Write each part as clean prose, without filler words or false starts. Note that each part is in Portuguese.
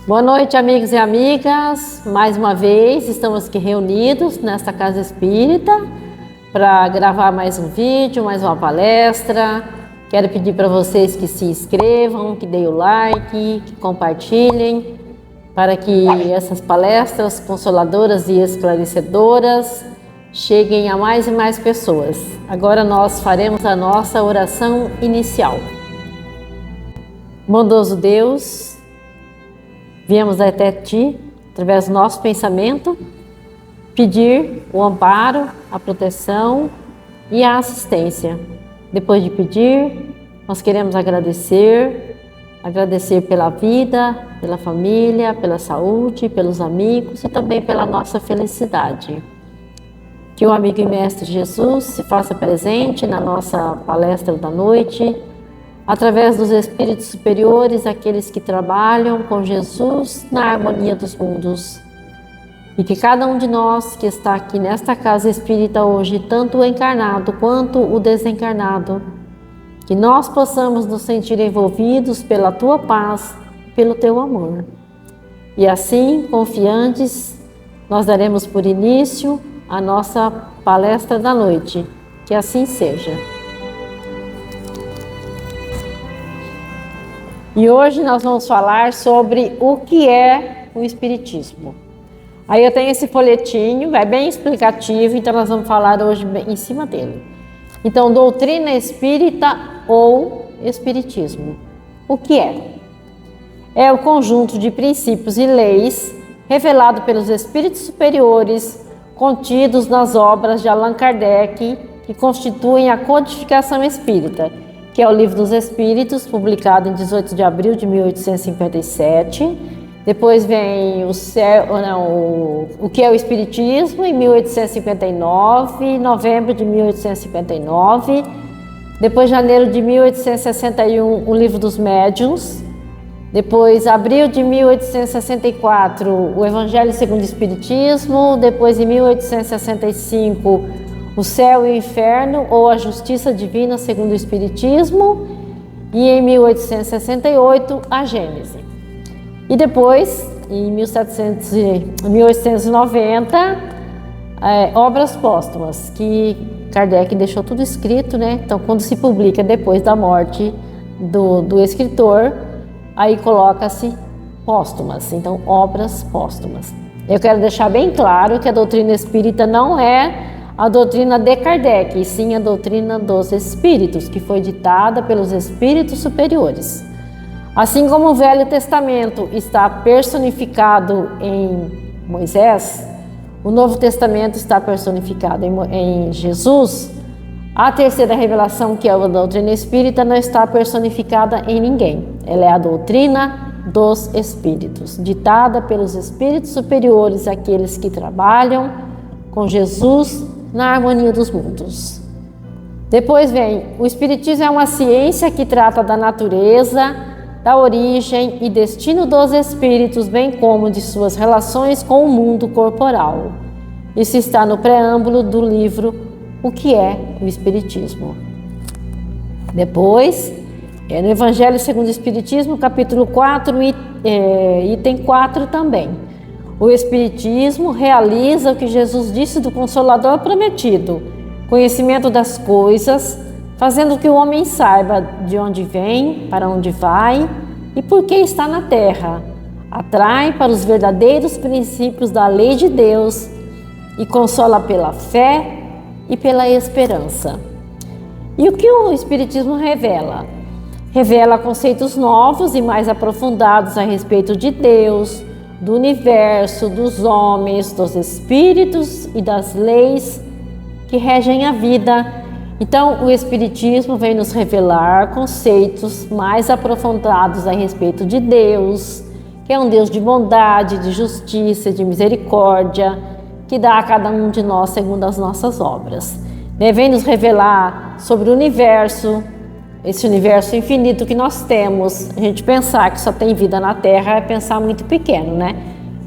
Boa noite, amigos e amigas. Mais uma vez estamos aqui reunidos nesta Casa Espírita para gravar mais um vídeo, mais uma palestra. Quero pedir para vocês que se inscrevam, que deem o like, que compartilhem, para que essas palestras consoladoras e esclarecedoras cheguem a mais e mais pessoas. Agora nós faremos a nossa oração inicial. Bondoso Deus, viemos até Ti, através do nosso pensamento, pedir o amparo, a proteção e a assistência. Depois de pedir, nós queremos agradecer pela vida, pela família, pela saúde, pelos amigos e também pela nossa felicidade. Que o amigo e mestre Jesus se faça presente na nossa palestra da noite, através dos espíritos superiores, aqueles que trabalham com Jesus na harmonia dos mundos. E que cada um de nós que está aqui nesta casa espírita hoje, tanto o encarnado quanto o desencarnado, que nós possamos nos sentir envolvidos pela Tua paz, pelo Teu amor. E assim, confiantes, nós daremos por início a nossa palestra da noite. Que assim seja. E hoje nós vamos falar sobre o que é o Espiritismo. Aí eu tenho esse folhetinho, é bem explicativo, então nós vamos falar hoje em cima dele. Então, doutrina espírita ou Espiritismo. O que é? É o conjunto de princípios e leis revelado pelos espíritos superiores, contidos nas obras de Allan Kardec, que constituem a codificação espírita, que é o Livro dos Espíritos, publicado em 18 de abril de 1857. Depois vem o que é o Espiritismo, em 1859, novembro de 1859. Depois, janeiro de 1861, o Livro dos Médiuns. Depois, abril de 1864, o Evangelho segundo o Espiritismo. Depois, em 1865, o Céu e o Inferno, ou a Justiça Divina segundo o Espiritismo, e em 1868, a Gênese. E depois, em 1890, obras póstumas, que Kardec deixou tudo escrito, né? Então, quando se publica depois da morte do escritor, aí coloca-se póstumas, então, obras póstumas. Eu quero deixar bem claro que a doutrina espírita não é a doutrina de Kardec, e sim a doutrina dos espíritos, que foi ditada pelos espíritos superiores. Assim como o Velho Testamento está personificado em Moisés, o Novo Testamento está personificado em Jesus, a terceira revelação, que é a doutrina espírita, não está personificada em ninguém. Ela é a doutrina dos espíritos, ditada pelos espíritos superiores, aqueles que trabalham com Jesus na harmonia dos mundos. Depois vem, o Espiritismo é uma ciência que trata da natureza, da origem e destino dos espíritos, bem como de suas relações com o mundo corporal. Isso está no preâmbulo do livro O que é o Espiritismo. Depois, no Evangelho segundo o Espiritismo, capítulo 4, item 4 também. O Espiritismo realiza o que Jesus disse do Consolador prometido, conhecimento das coisas, fazendo que o homem saiba de onde vem, para onde vai e por que está na terra. Atrai para os verdadeiros princípios da lei de Deus e consola pela fé e pela esperança. E o que o Espiritismo revela? Revela conceitos novos e mais aprofundados a respeito de Deus, do universo, dos homens, dos espíritos e das leis que regem a vida. Então, o Espiritismo vem nos revelar conceitos mais aprofundados a respeito de Deus, que é um Deus de bondade, de justiça, de misericórdia, que dá a cada um de nós segundo as nossas obras. Vem nos revelar sobre o universo, esse universo infinito que nós temos. A gente pensar que só tem vida na Terra é pensar muito pequeno, né?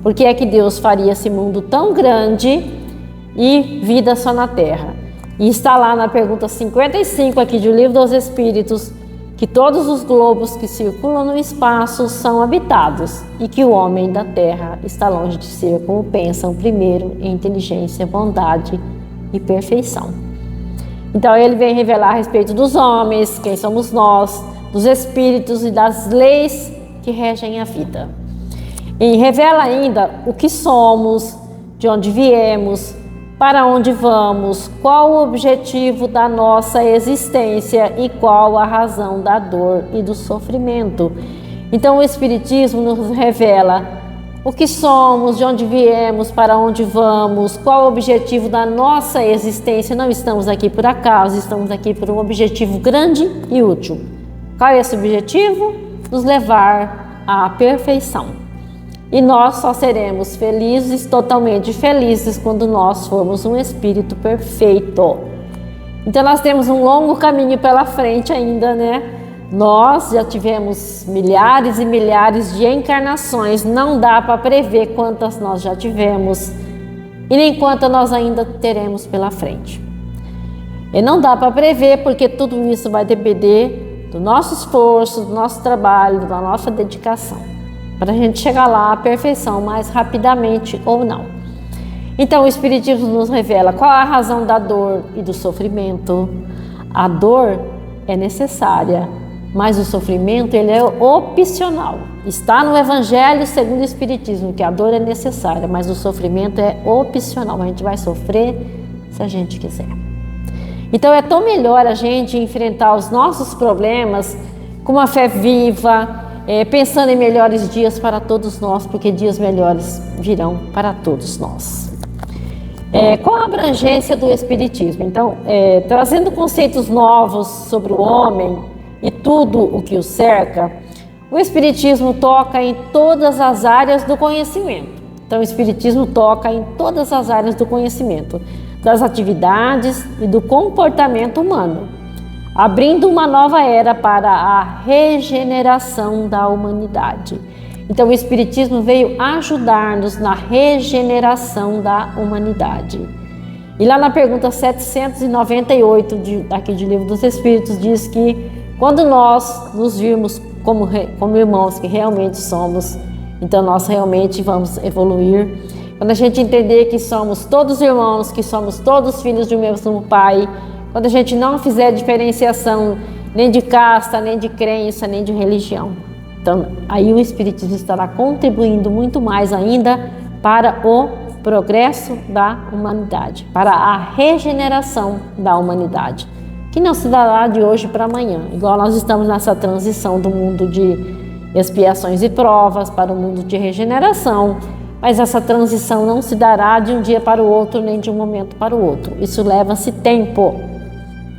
Por que é que Deus faria esse mundo tão grande e vida só na Terra? E está lá na pergunta 55 aqui do Livro dos Espíritos, que todos os globos que circulam no espaço são habitados e que o homem da Terra está longe de ser como pensam primeiro em inteligência, bondade e perfeição. Então ele vem revelar a respeito dos homens, quem somos nós, dos espíritos e das leis que regem a vida. E revela ainda o que somos, de onde viemos, para onde vamos, qual o objetivo da nossa existência e qual a razão da dor e do sofrimento. Então o Espiritismo nos revela o que somos, de onde viemos, para onde vamos, qual o objetivo da nossa existência. Não estamos aqui por acaso, estamos aqui por um objetivo grande e útil. Qual é esse objetivo? Nos levar à perfeição. E nós só seremos felizes, totalmente felizes, quando nós formos um espírito perfeito. Então nós temos um longo caminho pela frente ainda, né? Nós já tivemos milhares e milhares de encarnações, não dá para prever quantas nós já tivemos e nem quantas nós ainda teremos pela frente. E não dá para prever porque tudo isso vai depender do nosso esforço, do nosso trabalho, da nossa dedicação, para a gente chegar lá à perfeição mais rapidamente ou não. Então o Espiritismo nos revela qual a razão da dor e do sofrimento. A dor é necessária, mas o sofrimento ele é opcional. Está no Evangelho segundo o Espiritismo que a dor é necessária, mas o sofrimento é opcional. A gente vai sofrer se a gente quiser. Então é tão melhor a gente enfrentar os nossos problemas com uma fé viva, pensando em melhores dias para todos nós, porque dias melhores virão para todos nós. Qual a abrangência do Espiritismo? Então, trazendo conceitos novos sobre o homem e tudo o que o cerca, o Espiritismo toca em todas as áreas do conhecimento. Então, o Espiritismo toca em todas as áreas do conhecimento, das atividades e do comportamento humano, abrindo uma nova era para a regeneração da humanidade. Então o Espiritismo veio ajudar-nos na regeneração da humanidade. E lá na pergunta 798 aqui de Livro dos Espíritos diz que quando nós nos virmos como irmãos que realmente somos, então nós realmente vamos evoluir. Quando a gente entender que somos todos irmãos, que somos todos filhos de um mesmo Pai, quando a gente não fizer diferenciação nem de casta, nem de crença, nem de religião. Então, aí o Espiritismo estará contribuindo muito mais ainda para o progresso da humanidade, para a regeneração da humanidade, que não se dará de hoje para amanhã, igual nós estamos nessa transição do mundo de expiações e provas para o mundo de regeneração, mas essa transição não se dará de um dia para o outro, nem de um momento para o outro. Isso leva-se tempo.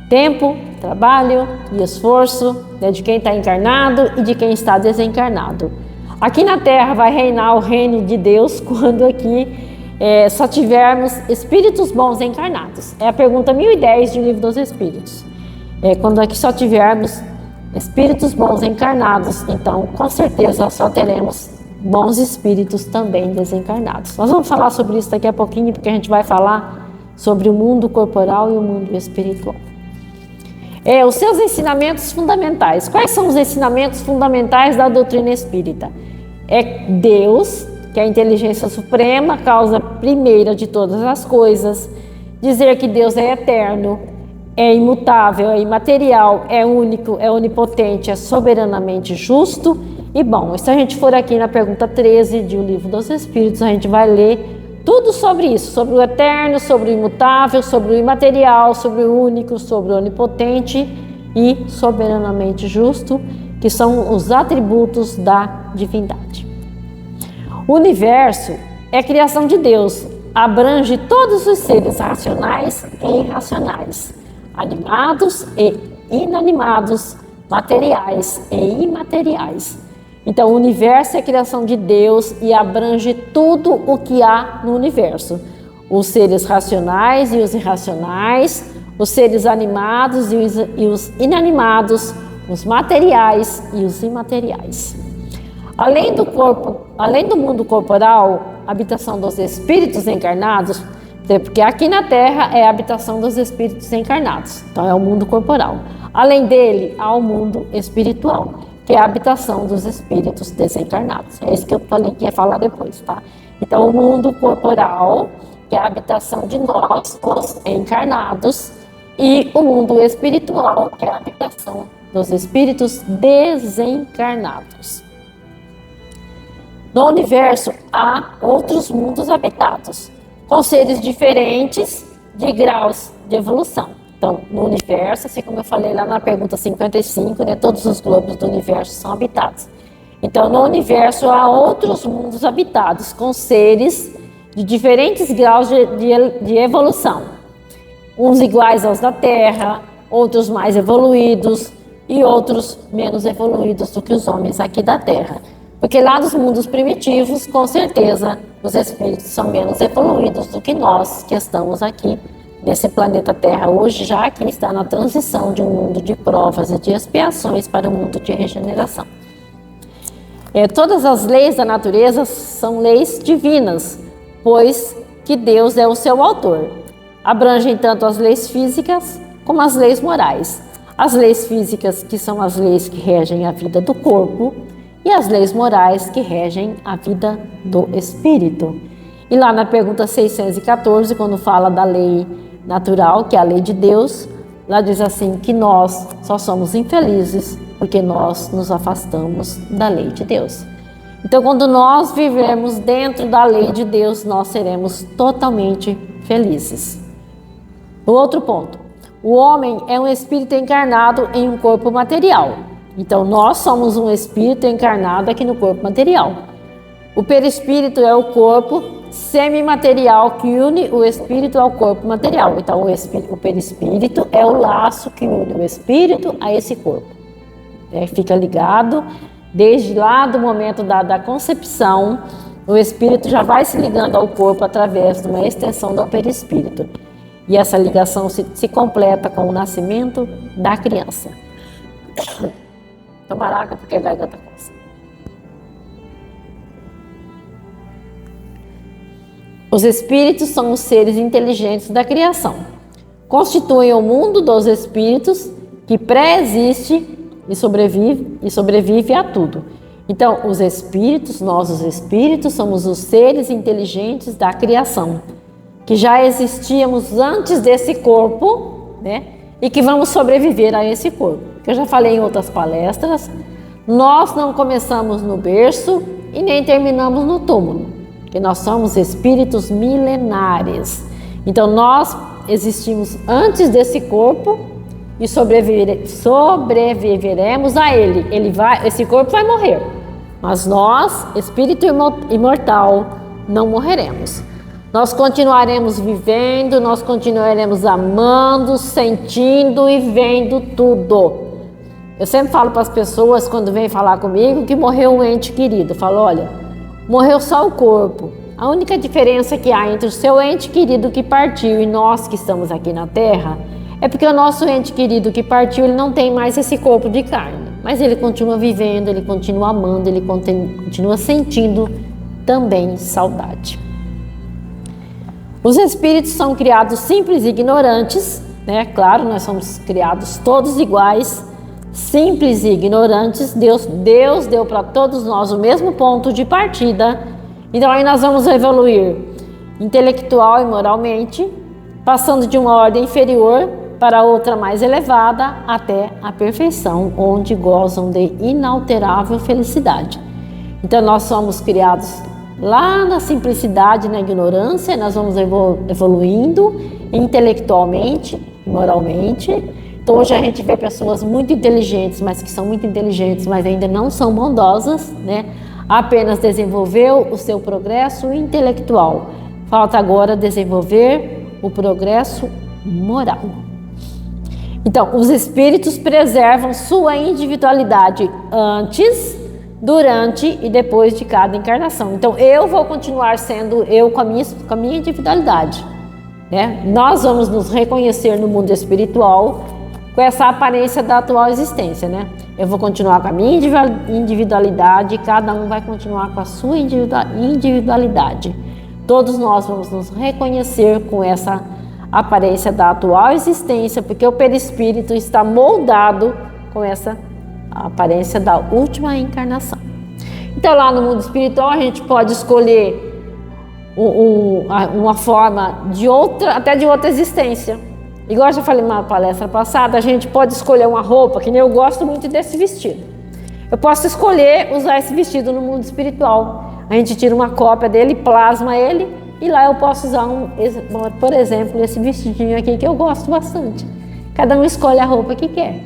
Tempo, trabalho e esforço, né, de quem está encarnado e de quem está desencarnado. Aqui na Terra vai reinar o reino de Deus quando aqui só tivermos espíritos bons encarnados. É a pergunta 1010 do Livro dos Espíritos. Quando aqui só tivermos espíritos bons encarnados, então com certeza só teremos bons espíritos também desencarnados. Nós vamos falar sobre isso daqui a pouquinho, porque a gente vai falar sobre o mundo corporal e o mundo espiritual. Os seus ensinamentos fundamentais. Quais são os ensinamentos fundamentais da doutrina espírita? Deus, que é a inteligência suprema, causa primeira de todas as coisas. Dizer que Deus é eterno, é imutável, é imaterial, é único, é onipotente, é soberanamente justo e bom. Se a gente for aqui na pergunta 13 do Livro dos Espíritos, a gente vai ler tudo sobre isso, sobre o eterno, sobre o imutável, sobre o imaterial, sobre o único, sobre o onipotente e soberanamente justo, que são os atributos da divindade. O universo é criação de Deus, abrange todos os seres racionais e irracionais, animados e inanimados, materiais e imateriais. Então, o universo é a criação de Deus e abrange tudo o que há no universo. Os seres racionais e os irracionais, os seres animados e os inanimados, os materiais e os imateriais. Além do mundo corporal, habitação dos espíritos encarnados, Porque aqui na Terra é a habitação dos espíritos encarnados, então é o mundo corporal. Além dele, há o mundo espiritual, que é a habitação dos espíritos desencarnados. É isso que eu falei que ia falar depois, tá? Então, o mundo corporal, que é a habitação de nós, os encarnados, e o mundo espiritual, que é a habitação dos espíritos desencarnados. No universo, há outros mundos habitados, com seres diferentes de graus de evolução. Então, no universo, assim como eu falei lá na pergunta 55, né, todos os globos do universo são habitados. Então, no universo há outros mundos habitados, com seres de diferentes graus de evolução. Uns iguais aos da Terra, outros mais evoluídos e outros menos evoluídos do que os homens aqui da Terra. Porque lá nos mundos primitivos, com certeza, os espíritos são menos evoluídos do que nós que estamos aqui nesse planeta Terra hoje, já que está na transição de um mundo de provas e de expiações para um mundo de regeneração. Todas as leis da natureza são leis divinas, pois que Deus é o seu autor. Abrangem tanto as leis físicas como as leis morais. As leis físicas, que são as leis que regem a vida do corpo, e as leis morais que regem a vida do espírito. E lá na pergunta 614, quando fala da lei natural, que é a lei de Deus, lá diz assim que nós só somos infelizes porque nós nos afastamos da lei de Deus. Então, quando nós vivemos dentro da lei de Deus, nós seremos totalmente felizes. O outro ponto, o homem é um espírito encarnado em um corpo material. Então, nós somos um espírito encarnado aqui no corpo material. O perispírito é o corpo semimaterial que une o espírito ao corpo material. Então, o perispírito é o laço que une o espírito a esse corpo. Fica ligado desde lá do momento da concepção, o espírito já vai se ligando ao corpo através de uma extensão do perispírito. E essa ligação se completa com o nascimento da criança. Tomar água porque a garganta coça. Os espíritos são os seres inteligentes da criação. Constituem o mundo dos espíritos que pré-existe e sobrevive a tudo. Então, os espíritos, nós os espíritos, somos os seres inteligentes da criação, que já existíamos antes desse corpo, né? E que vamos sobreviver a esse corpo. Que eu já falei em outras palestras, nós não começamos no berço e nem terminamos no túmulo, porque nós somos espíritos milenares. Então nós existimos antes desse corpo e sobreviveremos a ele. Esse corpo vai morrer, mas nós, espírito imortal, não morreremos. Nós continuaremos vivendo, nós continuaremos amando, sentindo e vendo tudo. Eu sempre falo para as pessoas, quando vêm falar comigo, que morreu um ente querido. Eu falo, olha, morreu só o corpo. A única diferença que há entre o seu ente querido que partiu e nós que estamos aqui na Terra é porque o nosso ente querido que partiu, ele não tem mais esse corpo de carne. Mas ele continua vivendo, ele continua amando, ele continua sentindo também saudade. Os espíritos são criados simples e ignorantes, né? Claro, nós somos criados todos iguais, simples e ignorantes. Deus deu para todos nós o mesmo ponto de partida. Então aí nós vamos evoluir intelectual e moralmente, passando de uma ordem inferior para outra mais elevada até a perfeição, onde gozam de inalterável felicidade. Então nós somos criados lá na simplicidade, na ignorância, nós vamos evoluindo intelectualmente, moralmente. Então hoje a gente vê pessoas muito inteligentes, mas que são muito inteligentes, mas ainda não são bondosas, né? Apenas desenvolveu o seu progresso intelectual. Falta agora desenvolver o progresso moral. Então, os espíritos preservam sua individualidade antes, durante e depois de cada encarnação. Então, eu vou continuar sendo eu com a minha individualidade, né? Nós vamos nos reconhecer no mundo espiritual com essa aparência da atual existência, né? Eu vou continuar com a minha individualidade, cada um vai continuar com a sua individualidade. todos nós vamos nos reconhecer com essa aparência da atual existência, porque o perispírito está moldado com essa aparência da última encarnação. Então, lá no mundo espiritual, a gente pode escolher uma forma de outra, até de outra existência. Igual eu já falei na palestra passada, a gente pode escolher uma roupa, que nem eu gosto muito desse vestido. Eu posso escolher usar esse vestido no mundo espiritual. A gente tira uma cópia dele, plasma ele, e lá eu posso usar, por exemplo, esse vestidinho aqui que eu gosto bastante. Cada um escolhe a roupa que quer.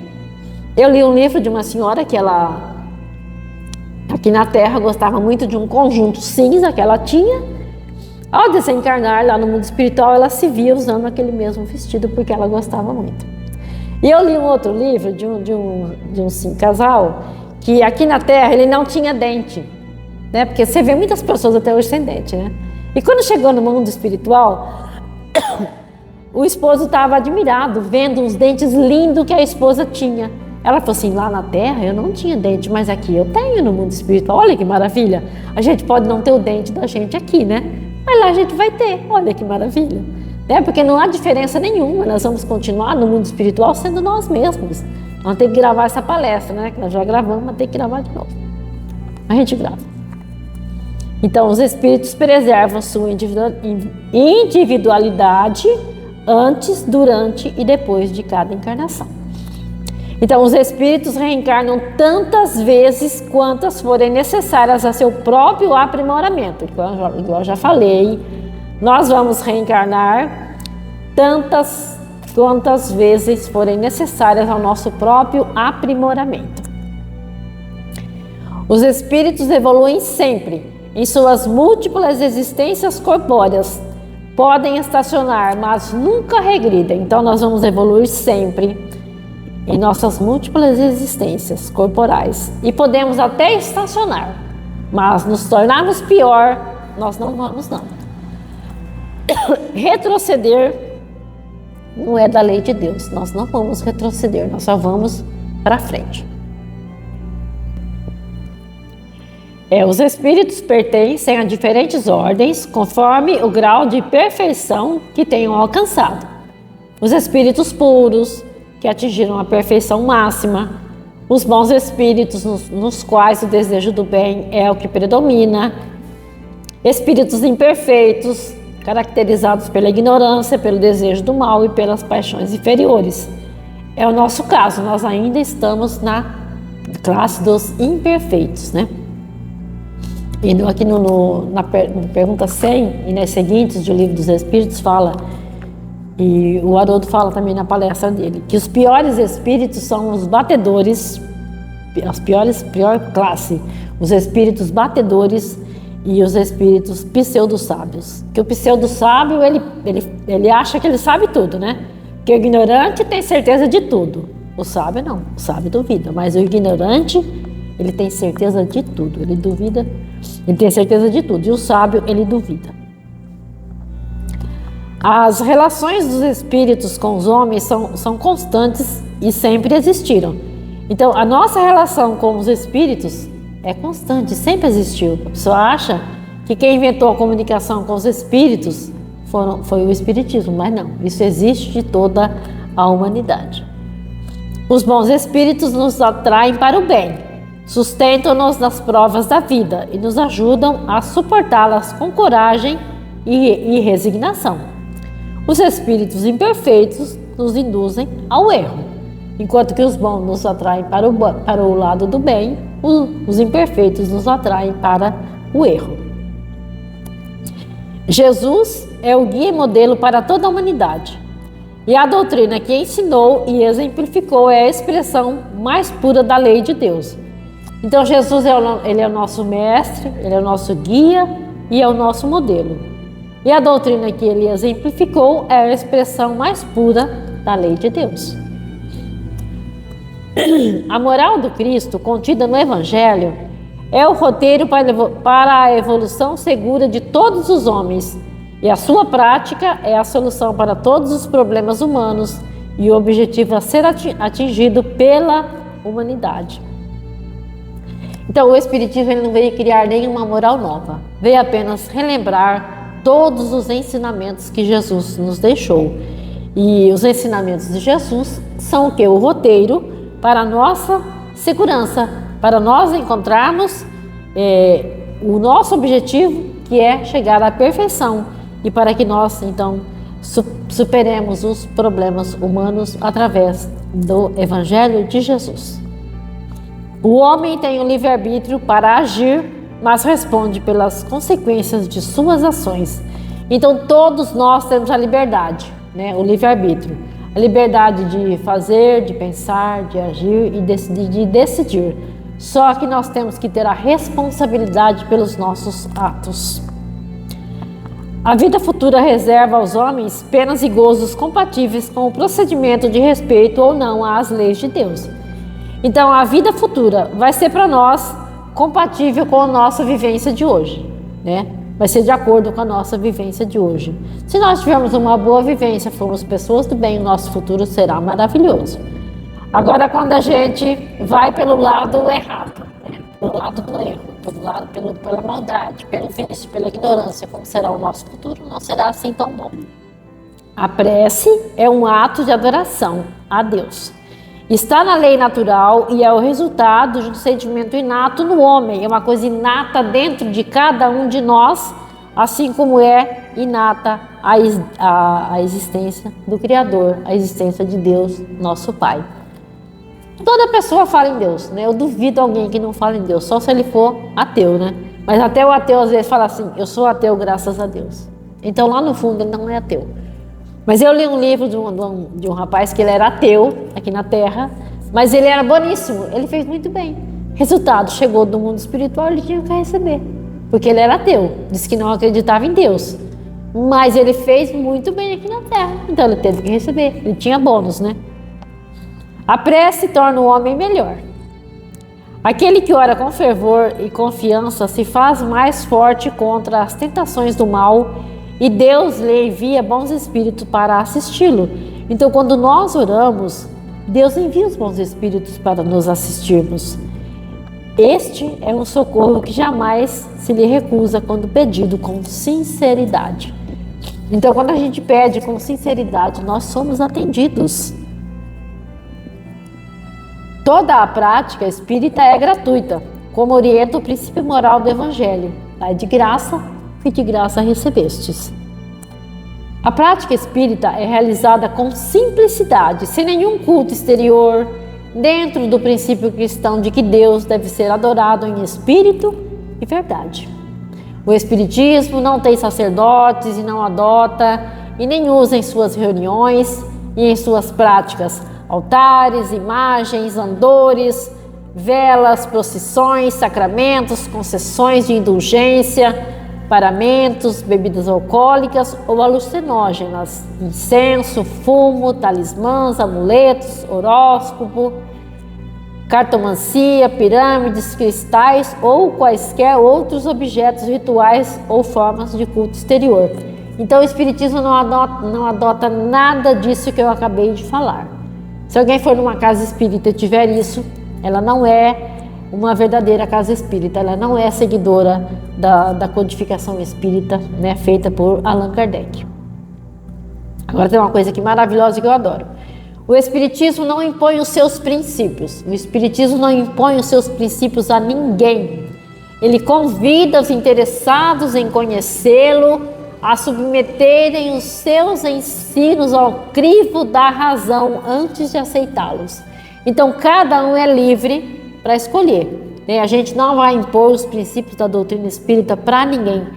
Eu li um livro de uma senhora que ela, aqui na Terra, gostava muito de um conjunto cinza que ela tinha. Ao desencarnar lá no mundo espiritual, ela se via usando aquele mesmo vestido porque ela gostava muito. E eu li um outro livro de um casal que aqui na Terra ele não tinha dente, né? Porque você vê muitas pessoas até hoje sem dente, né? E quando chegou no mundo espiritual, o esposo estava admirado, vendo os dentes lindos que a esposa tinha. Ela falou assim, lá na Terra eu não tinha dente, mas aqui eu tenho no mundo espiritual. Olha que maravilha, a gente pode não ter o dente da gente aqui, né? Mas lá a gente vai ter, olha que maravilha. Né? Porque não há diferença nenhuma, nós vamos continuar no mundo espiritual sendo nós mesmos. Vamos ter que gravar essa palestra, né? Que nós já gravamos, mas tem que gravar de novo. A gente grava. Então, os espíritos preservam sua individualidade antes, durante e depois de cada encarnação. Então, os espíritos reencarnam tantas vezes quantas forem necessárias a seu próprio aprimoramento. Igual eu já falei, nós vamos reencarnar tantas quantas vezes forem necessárias ao nosso próprio aprimoramento. Os espíritos evoluem sempre em suas múltiplas existências corpóreas. Podem estacionar, mas nunca regridem. Então, nós vamos evoluir sempre em nossas múltiplas existências corporais. E podemos até estacionar, mas nos tornarmos pior, nós não vamos não. Retroceder não é da lei de Deus. Nós não vamos retroceder, nós só vamos para frente. Os espíritos pertencem a diferentes ordens, conforme o grau de perfeição que tenham alcançado. Os espíritos puros, que atingiram a perfeição máxima, os bons espíritos nos quais o desejo do bem é o que predomina, espíritos imperfeitos, caracterizados pela ignorância, pelo desejo do mal e pelas paixões inferiores. É o nosso caso, nós ainda estamos na classe dos imperfeitos, né? E aqui na pergunta 100 e nas seguintes do Livro dos Espíritos fala, e o Haroldo fala também na palestra dele, que os piores espíritos são os batedores, pior classe, os espíritos batedores e os espíritos pseudo-sábios. Que o pseudo-sábio, ele acha que ele sabe tudo, né? Porque o ignorante tem certeza de tudo. O sábio não, o sábio duvida, mas o ignorante, ele tem certeza de tudo, ele duvida, ele tem certeza de tudo, e o sábio, ele duvida. As relações dos espíritos com os homens são constantes e sempre existiram. Então, a nossa relação com os espíritos é constante, sempre existiu. A pessoa acha que quem inventou a comunicação com os espíritos foi o espiritismo, mas não, isso existe de toda a humanidade. Os bons espíritos nos atraem para o bem, sustentam-nos nas provas da vida e nos ajudam a suportá-las com coragem e resignação. Os espíritos imperfeitos nos induzem ao erro, enquanto que os bons nos atraem para o lado do bem, os imperfeitos nos atraem para o erro. Jesus é o guia e modelo para toda a humanidade, e a doutrina que ensinou e exemplificou é a expressão mais pura da lei de Deus. Então Jesus ele é o nosso mestre, ele é o nosso guia e é o nosso modelo. E a doutrina que ele exemplificou é a expressão mais pura da lei de Deus. A moral do Cristo, contida no Evangelho, é o roteiro para a evolução segura de todos os homens, e a sua prática é a solução para todos os problemas humanos e o objetivo a ser atingido pela humanidade. Então, o Espiritismo ele não veio criar nenhuma moral nova, veio apenas relembrar todos os ensinamentos que Jesus nos deixou. E os ensinamentos de Jesus são o que? O roteiro para a nossa segurança, para nós encontrarmos o nosso objetivo, que é chegar à perfeição, e para que nós, então, superemos os problemas humanos através do Evangelho de Jesus. O homem tem o livre-arbítrio para agir, mas responde pelas consequências de suas ações. Então, todos nós temos a liberdade, né? O livre-arbítrio. A liberdade de fazer, de pensar, de agir e de decidir. Só que nós temos que ter a responsabilidade pelos nossos atos. A vida futura reserva aos homens penas e gozos compatíveis com o procedimento de respeito ou não às leis de Deus. Então, a vida futura vai ser para nós compatível com a nossa vivência de hoje, né? Vai ser de acordo com a nossa vivência de hoje. Se nós tivermos uma boa vivência, formos pessoas do bem, o nosso futuro será maravilhoso. Agora, quando a gente vai pelo lado errado, né? Pelo lado do erro, pela maldade, pelo vício, pela ignorância, como será o nosso futuro, não será assim tão bom. A prece é um ato de adoração a Deus. Está na lei natural e é o resultado de um sentimento inato no homem. É uma coisa inata dentro de cada um de nós, assim como é inata a existência do Criador, a existência de Deus, nosso Pai. Toda pessoa fala em Deus, né? Eu duvido alguém que não fala em Deus, só se ele for ateu, né? Mas até o ateu às vezes fala assim, eu sou ateu graças a Deus. Então lá no fundo ele não é ateu. Mas eu li um livro de um rapaz que ele era ateu aqui na Terra, mas ele era boníssimo, ele fez muito bem. Resultado, chegou do mundo espiritual, ele tinha que receber, porque ele era ateu, disse que não acreditava em Deus. Mas ele fez muito bem aqui na Terra, então ele teve que receber, ele tinha bônus, né? A prece torna o homem melhor. Aquele que ora com fervor e confiança se faz mais forte contra as tentações do mal, e Deus lhe envia bons espíritos para assisti-lo. Então, quando nós oramos, Deus envia os bons espíritos para nos assistirmos. Este é um socorro que jamais se lhe recusa quando pedido com sinceridade. Então, quando a gente pede com sinceridade, nós somos atendidos. Toda a prática espírita é gratuita, como orienta o princípio moral do Evangelho. Dai de graça, e de graça recebestes. A prática espírita é realizada com simplicidade, sem nenhum culto exterior, dentro do princípio cristão de que Deus deve ser adorado em espírito e verdade. O espiritismo não tem sacerdotes e não adota e nem usa em suas reuniões e em suas práticas altares, imagens, andores, velas, procissões, sacramentos, concessões de indulgência, paramentos, bebidas alcoólicas ou alucinógenas, incenso, fumo, talismãs, amuletos, horóscopo, cartomancia, pirâmides, cristais ou quaisquer outros objetos rituais ou formas de culto exterior. Então o Espiritismo não adota nada disso que eu acabei de falar. Se alguém for numa casa espírita e tiver isso, ela não é uma verdadeira casa espírita, ela não é seguidora da codificação espírita, né, feita por Allan Kardec. Agora tem uma coisa aqui maravilhosa que eu adoro. O Espiritismo não impõe os seus princípios. O Espiritismo não impõe os seus princípios a ninguém. Ele convida os interessados em conhecê-lo a submeterem os seus ensinos ao crivo da razão antes de aceitá-los. Então, cada um é livre para escolher, né? A gente não vai impor os princípios da doutrina espírita para ninguém.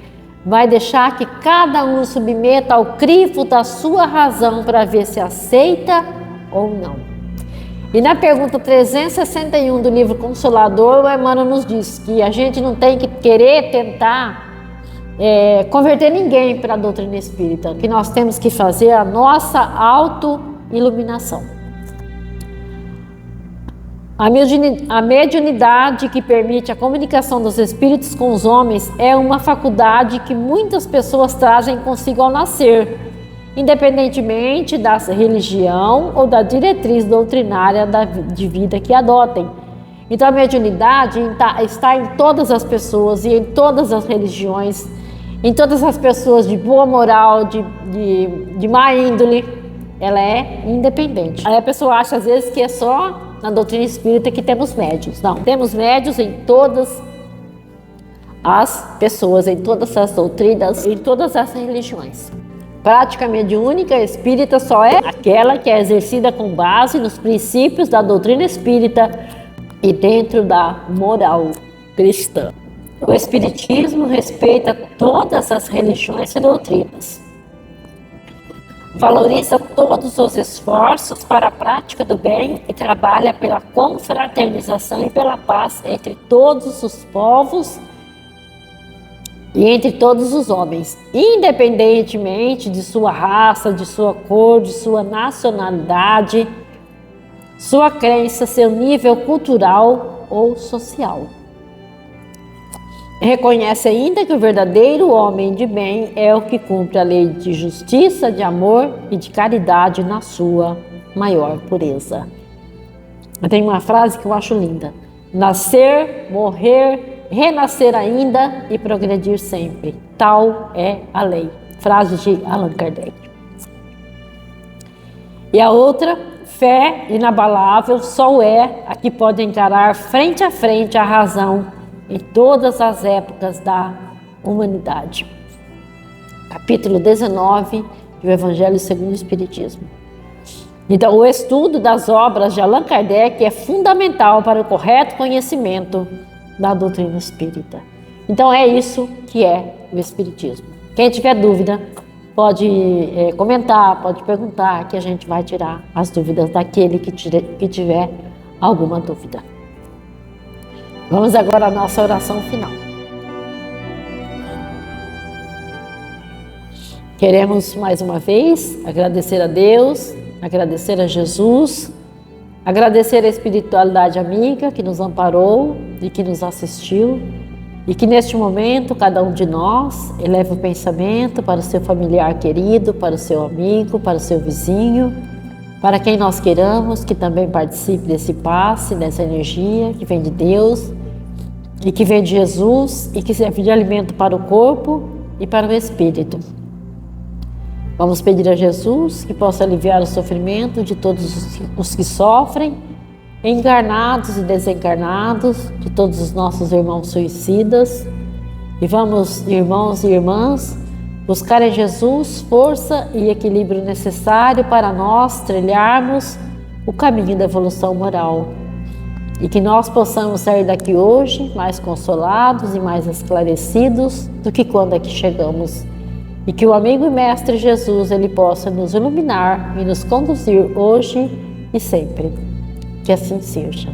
Vai deixar que cada um submeta ao crivo da sua razão para ver se aceita ou não. E na pergunta 361 do livro Consolador, o Emmanuel nos diz que a gente não tem que querer tentar converter ninguém para a doutrina espírita, que nós temos que fazer a nossa auto-iluminação. A mediunidade que permite a comunicação dos espíritos com os homens é uma faculdade que muitas pessoas trazem consigo ao nascer, independentemente da religião ou da diretriz doutrinária de vida que adotem. Então a mediunidade está em todas as pessoas e em todas as religiões, em todas as pessoas de boa moral, de má índole, ela é independente. Aí a pessoa acha às vezes que é só na doutrina espírita que temos médios. Não, temos médios em todas as pessoas, em todas as doutrinas, em todas as religiões. Prática mediúnica espírita só é aquela que é exercida com base nos princípios da doutrina espírita e dentro da moral cristã. O espiritismo respeita todas as religiões e doutrinas. Valoriza todos os esforços para a prática do bem e trabalha pela confraternização e pela paz entre todos os povos e entre todos os homens, independentemente de sua raça, de sua cor, de sua nacionalidade, sua crença, seu nível cultural ou social. Reconhece ainda que o verdadeiro homem de bem é o que cumpre a lei de justiça, de amor e de caridade na sua maior pureza. Tem uma frase que eu acho linda: nascer, morrer, renascer ainda e progredir sempre. Tal é a lei. Frase de Allan Kardec. E a outra, fé inabalável só é a que pode encarar frente a frente a razão em todas as épocas da humanidade. Capítulo 19 do Evangelho segundo o Espiritismo. Então, o estudo das obras de Allan Kardec é fundamental para o correto conhecimento da doutrina espírita. Então, é isso que é o Espiritismo. Quem tiver dúvida, pode comentar, pode perguntar, que a gente vai tirar as dúvidas daquele que tiver alguma dúvida. Vamos agora à nossa oração final. Queremos mais uma vez agradecer a Deus, agradecer a Jesus, agradecer a espiritualidade amiga que nos amparou e que nos assistiu, e que neste momento cada um de nós eleve o pensamento para o seu familiar querido, para o seu amigo, para o seu vizinho, para quem nós queiramos que também participe desse passe, dessa energia que vem de Deus e que vem de Jesus e que serve de alimento para o corpo e para o espírito. Vamos pedir a Jesus que possa aliviar o sofrimento de todos os que sofrem, encarnados e desencarnados, de todos os nossos irmãos suicidas. E vamos, irmãos e irmãs, buscar em Jesus força e equilíbrio necessário para nós trilharmos o caminho da evolução moral. E que nós possamos sair daqui hoje mais consolados e mais esclarecidos do que quando aqui chegamos. E que o amigo e mestre Jesus, ele possa nos iluminar e nos conduzir hoje e sempre. Que assim seja.